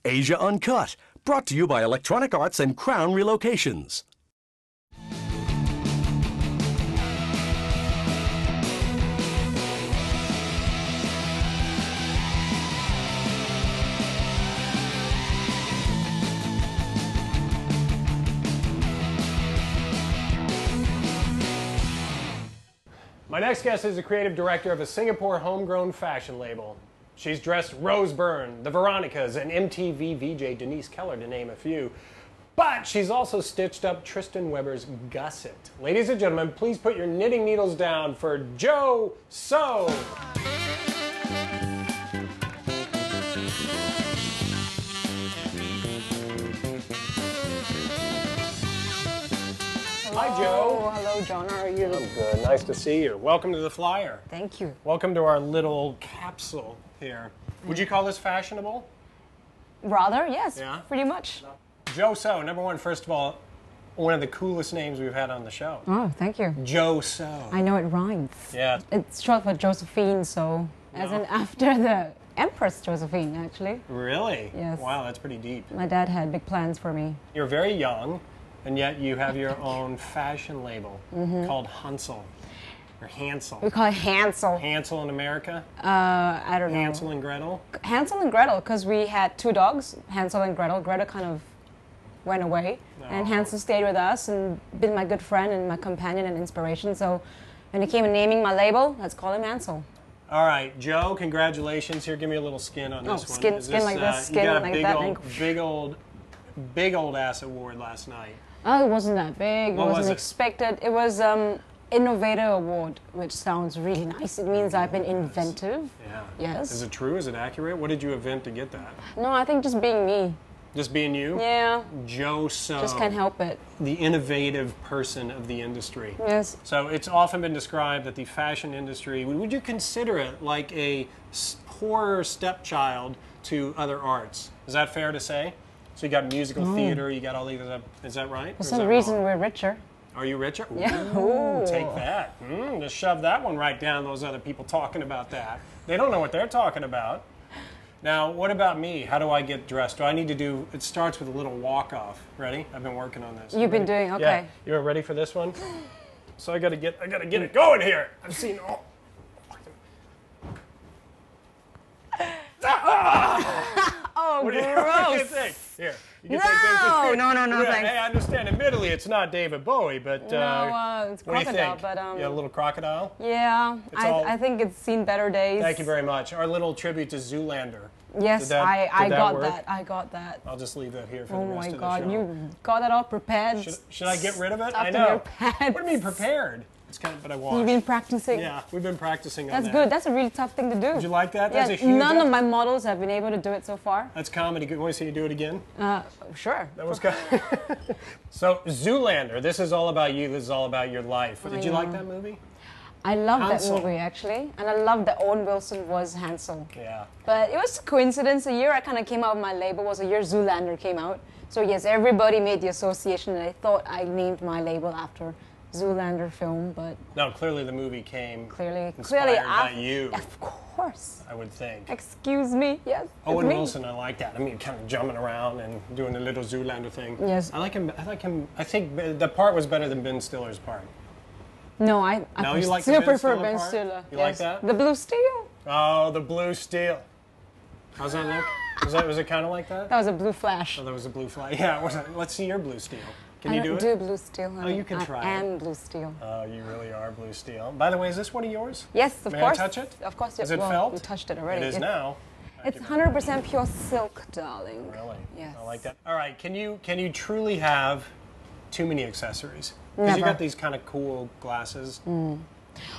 Asia Uncut, brought to you by Electronic Arts and Crown Relocations. My next guest is the creative director of a Singapore homegrown fashion label. She's dressed Rose Byrne, the Veronicas, and MTV VJ Denise Keller, to name a few. But she's also stitched up Tristan Weber's Gusset. Ladies and gentlemen, please put your knitting needles down for Jo So. Hi, Jo. Hello, John. How are you? I'm good. Nice to see you. Welcome to the Flyer. Thank you. Welcome to our little capsule here. Would you call this fashionable? Rather, yes. Yeah? Pretty much. Jo So, number one, first of all, one of the coolest names we've had on the show. Oh, thank you. Jo So. I know it rhymes. Yeah. It's short for Josephine, so as in after the Empress Josephine, actually. Really? Yes. Wow, that's pretty deep. My dad had big plans for me. You're very young, and yet you have your own fashion label called Hansel. Or Hansel. We call it Hansel. Hansel in America? I don't know. Hansel and Gretel? Hansel and Gretel, because we had two dogs, Hansel and Gretel. Gretel kind of went away, and Hansel stayed with us and been my good friend and my companion and inspiration. So when it came to naming my label, let's call him Hansel. All right, Jo, congratulations. Here, give me a little skin on this one. Skin like this, skin like that. You got a big old ass award last night. Oh, it wasn't that big. What It wasn't was it? expected. It was Innovator Award, which sounds really nice. It means I've been inventive. Yeah. Yes. Is it true? Is it accurate? What did you invent to get that? No, I think just being me. Just being you? Yeah. Jo So. Just can't help it. The innovative person of the industry. Yes. So it's often been described that the fashion industry, would you consider it like a poorer stepchild to other arts? Is that fair to say? So you got musical theater, you got all these, is that right? For some reason, we're richer. Are you richer? Yeah. Ooh, take that. Just shove that one right down those other people talking about that. They don't know what they're talking about. Now, what about me? How do I get dressed? Do I need to do, it starts with a little walk-off. Ready? I've been working on this. You've been doing, okay. Yeah. You ready for this one? So I gotta get it going here. I've seen all. Oh, What do you gross. think? Here. You No, can take this. no, Yeah, thanks. Hey, I understand. Admittedly, it's not David Bowie, but No, it's what do you crocodile, think? but Yeah, a little crocodile. yeah, I think it's seen better days. Thank you very much. Our little tribute to Zoolander. Yes, Did I that got work? that. I got that. I'll just leave that here for Oh the rest my of God, the show. you got that all prepared. Should I get rid of it? Stuffed I in know. your pants. What do you mean prepared? It's kind of, but I washed. You've been practicing. Yeah, we've been practicing on That's that. good. That's a really tough thing to do. Did you like that? Yeah, That's a huge. none of my models have been able to do it so far. That's comedy. Want to see you do it again? Sure. That was good. So Zoolander. This is all about you. This is all about your life. Did you like that movie? I love that Hansel. movie, actually. And I love that Owen Wilson was Hansel. Yeah. But it was a coincidence. The year I kind of came out of my label was the year Zoolander came out. So yes, everybody made the association, and I thought I named my label after Zoolander film, but No, clearly the movie came clearly inspired by you. Of course. I would think. Excuse me. Yes. Owen it's me. Wilson, I like that. I mean, kind of jumping around and doing the little Zoolander thing. Yes. I like him. I think the part was better than Ben Stiller's part. No, I No, you like the still Ben prefer Stiller Ben part? Stiller. You like that? The Blue Steel? Oh, the blue steel. How's that look? Was it kind of like that? That was a blue flash. Oh, that was a blue flag. Yeah, it wasn't. Let's see your blue steel. Can I you do don't it? do Blue Steel. Oh, you can try I it. am Blue Steel. Oh, you really are blue steel. By the way, is this one of yours? Yes, of May course. I touch it? Of course. Is it well, felt? You touched it already. It is now. It's 100% pure silk, darling. Really? Yes. I like that. All right, can you truly have too many accessories? Because you Never. got these kind of cool glasses. Well,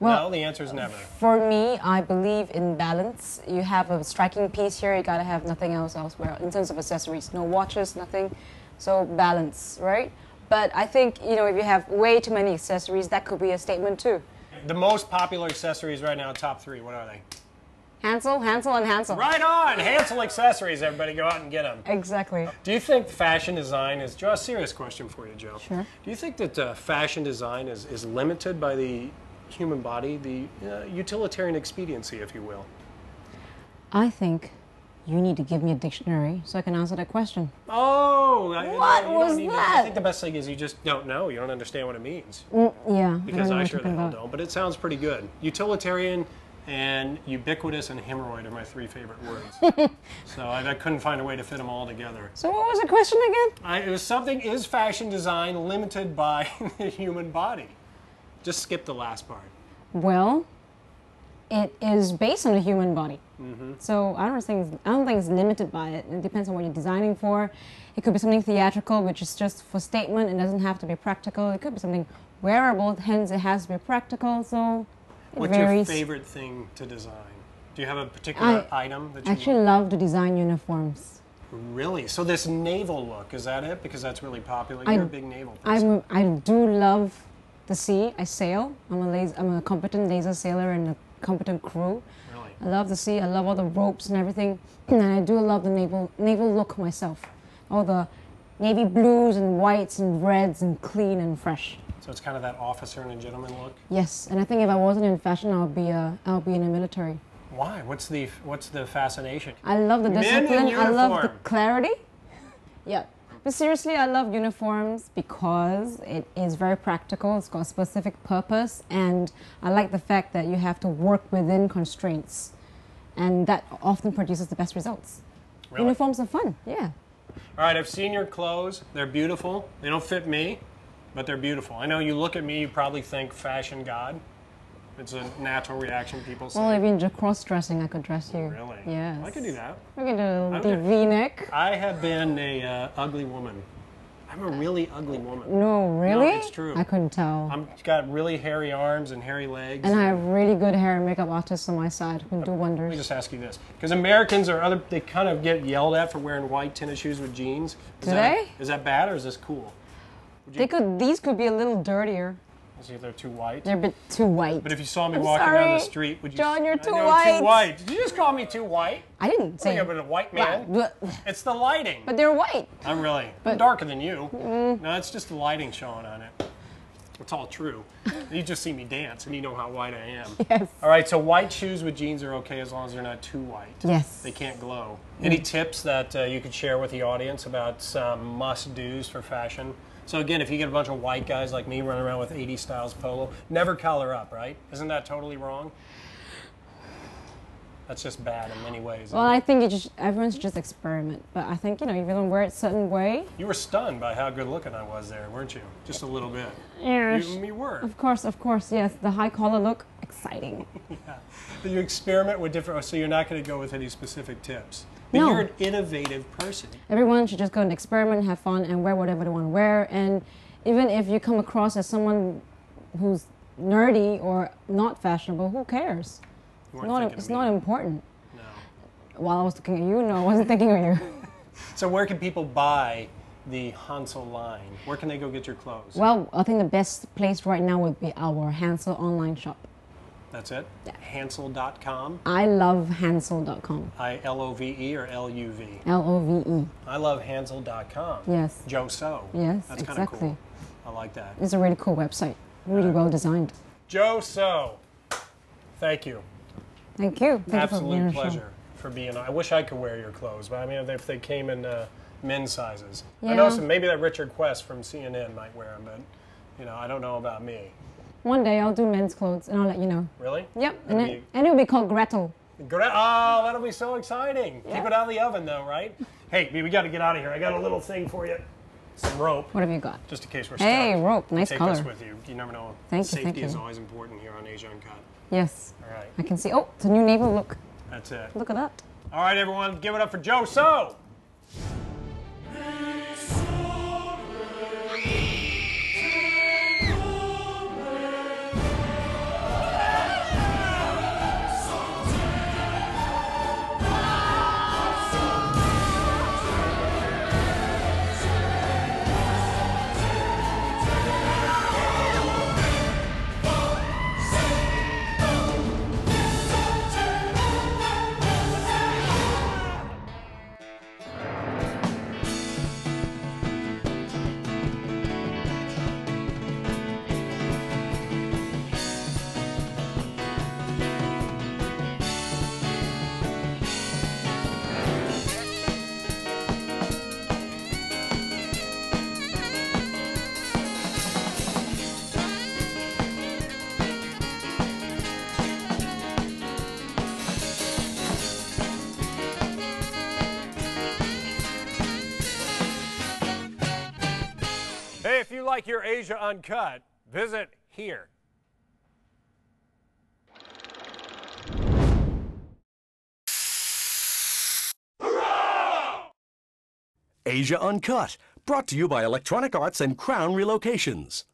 no, the answer is never. For me, I believe in balance. You have a striking piece here, you gotta have nothing else elsewhere in terms of accessories. No watches, nothing. So balance, right? But I think, you know, if you have way too many accessories, that could be a statement too. The most popular accessories right now, top three, what are they? Hansel, Hansel, and Hansel. Right on! Hansel accessories, everybody go out and get them. Exactly. Do you think fashion design is, Joe, a serious question for you, Joe. Sure. Do you think that fashion design is limited by the human body, the utilitarian expediency, if you will? I think You need to give me a dictionary so I can answer that question. Oh, What was that? I think the best thing is you just don't know. You don't understand what it means. Yeah. Because I sure the hell don't. But it sounds pretty good. Utilitarian and ubiquitous and hemorrhoid are my 3 favorite words. So I couldn't find a way to fit them all together. So what was the question again? It was something, is fashion design limited by the human body? Just skip the last part. Well, it is based on the human body. So I don't think it's limited by it. It depends on what you're designing for. It could be something theatrical, which is just for statement. It doesn't have to be practical. It could be something wearable, hence it has to be practical. So it What's varies. your favorite thing to design? Do you have a particular item that you actually love to design uniforms. Really? So this naval look, is that it? Because that's really popular. You're a big naval person. I do love the sea. I sail. I'm a competent laser sailor and a competent crew. Really? I love the sea. I love all the ropes and everything. And I do love the naval look myself. All the navy blues and whites and reds and clean and fresh. So it's kind of that officer and a gentleman look? Yes, and I think if I wasn't in fashion, I'll be in the military. Why? What's the fascination? I love the Men in discipline. I love the uniform. clarity. Yeah. But seriously, I love uniforms because it is very practical. It's got a specific purpose, and I like the fact that you have to work within constraints, and that often produces the best results. Really? Uniforms are fun. Yeah. All right, I've seen your clothes. They're beautiful. They don't fit me, but they're beautiful. I know you look at me, you probably think fashion god. It's a natural reaction people say. Well, if you're cross-dressing, I could dress you. Really? Yes. I could do that. We could do a Okay. V-neck. I have been a ugly woman. I'm a really ugly woman. No, really? No, it's true. I couldn't tell. I've got really hairy arms and hairy legs. And I have really good hair and makeup artists on my side who can do Let me wonders. just ask you this. Because Americans they kind of get yelled at for wearing white tennis shoes with jeans. Do they? Is that bad or is this cool? These could be a little dirtier. See if they're too white. They're a bit too white. But if you saw me I'm walking down the sorry. street, would you? John, you're too I know, white. Too white. Did you just call me too white? I didn't say. I'm a white man. But It's the lighting. they're white. I'm darker than you. No, it's just the lighting showing on it. It's all true. You just see me dance and you know how white I am. Yes. All right, so white shoes with jeans are okay as long as they're not too white. Yes. They can't glow. Any tips that you could share with the audience about some must-dos for fashion? So again, if you get a bunch of white guys like me running around with 80s styles polo, never collar up, right? Isn't that totally wrong? That's just bad in many ways. Well, I think everyone should just experiment. But I think, if you don't wear it a certain way. You were stunned by how good looking I was there, weren't you? Just a little bit. Yes. You were. Of course, yes. The high collar look, exciting. Yeah. So you experiment with different, so you're not going to go with any specific tips. But No. you're an innovative person. Everyone should just go and experiment, have fun, and wear whatever they want to wear. And even if you come across as someone who's nerdy or not fashionable, who cares? You weren't thinking of It's me. not important. No. While I was looking at you, no, I wasn't thinking of you. So where can people buy the Hansel line? Where can they go get your clothes? Well, I think the best place right now would be our Hansel online shop. That's it? Yeah. Hansel.com? I love Hansel.com. I-L-O-V-E or L-U-V? L-O-V-E. I love Hansel.com. Yes. Joe So. Yes, That's kind of exactly. cool. I like that. It's a really cool website. Really well designed. Joe So. Thank you. Thank you. Thank you for being Absolute on the show. pleasure for being on. I wish I could wear your clothes, but I mean, if they came in men's sizes. I Yeah. know maybe that Richard Quest from CNN might wear them, but I don't know about me. One day I'll do men's clothes and I'll let you know. Really? Yep, That'd and it'll be called Gretel. Oh, that'll be so exciting. Keep it out of the oven, though, right? Hey, we got to get out of here. I got a little thing for you. Some rope, What have you got? just in case we're stuck. Hey, rope. Nice Take color. this with you. You never know. Thank you, Safety thank is you. always important here on Asia Uncut. Yes. All right. I can see. Oh, it's a new naval look. That's it. Look at that. All right, everyone. Give it up for Joe So. like your Asia Uncut, visit here. Asia Uncut, brought to you by Electronic Arts and Crown Relocations.